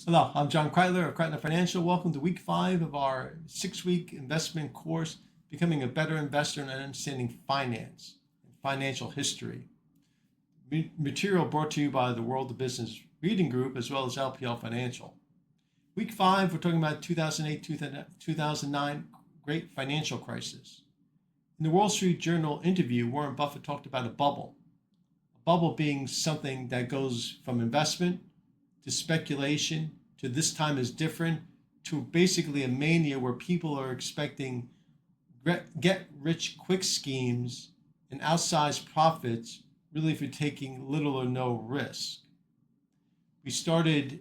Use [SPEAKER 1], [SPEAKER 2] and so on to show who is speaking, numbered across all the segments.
[SPEAKER 1] Hello, I'm John Kreitler of Kreitler Financial. Welcome to week 5 of our 6-week investment course, Becoming a Better Investor and Understanding Finance and Financial History. Material brought to you by the World of Business Reading Group as well as LPL Financial. Week 5, we're talking about 2008-2009 Great Financial Crisis. In the Wall Street Journal interview, Warren Buffett talked about a bubble. A bubble being something that goes from investment to speculation, to this time is different, to basically a mania where people are expecting get-rich-quick schemes and outsized profits, really for taking little or no risk. We started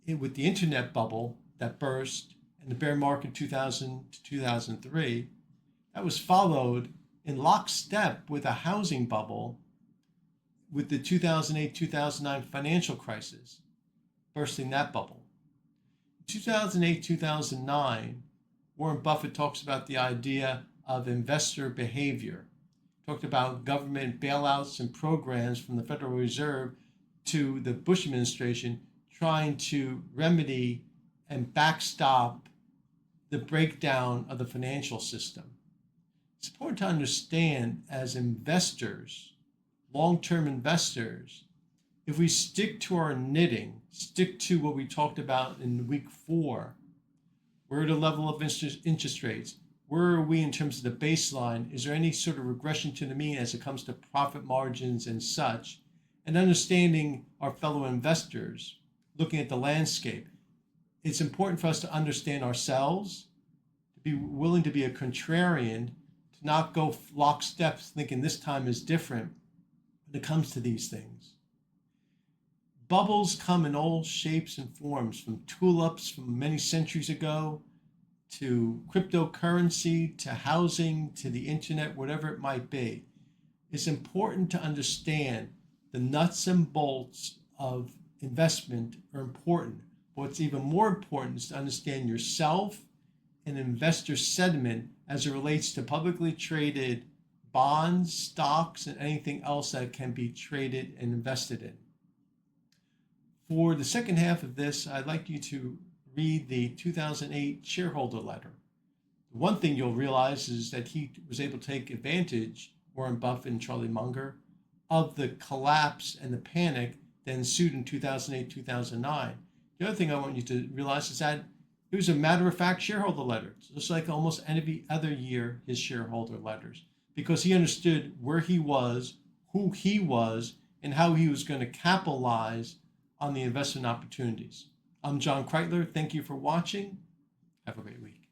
[SPEAKER 1] with the internet bubble that burst in the bear market 2000 to 2003. That was followed in lockstep with a housing bubble with the 2008-2009 financial crisis, bursting that bubble. In 2008-2009, Warren Buffett talks about the idea of investor behavior. Talked about government bailouts and programs from the Federal Reserve to the Bush administration trying to remedy and backstop the breakdown of the financial system. It's important to understand as investors, long-term investors, if we stick to our knitting, stick to what we talked about in week 4, where are the level of interest rates? Where are we in terms of the baseline? Is there any sort of regression to the mean as it comes to profit margins and such? And understanding our fellow investors, looking at the landscape. It's important for us to understand ourselves, to be willing to be a contrarian, to not go lockstep thinking this time is different when it comes to these things. Bubbles come in all shapes and forms, from tulips from many centuries ago, to cryptocurrency, to housing, to the internet, whatever it might be. It's important to understand the nuts and bolts of investment are important. But what's even more important is to understand yourself and investor sentiment as it relates to publicly traded bonds, stocks, and anything else that can be traded and invested in. For the second half of this, I'd like you to read the 2008 shareholder letter. The one thing you'll realize is that he was able to take advantage, Warren Buffett and Charlie Munger, of the collapse and the panic that ensued in 2008-2009. The other thing I want you to realize is that it was a matter-of-fact shareholder letter, just like almost every other year his shareholder letters, because he understood where he was, who he was, and how he was going to capitalize on the investment opportunities. I'm John Kreitler. Thank you for watching. Have a great week.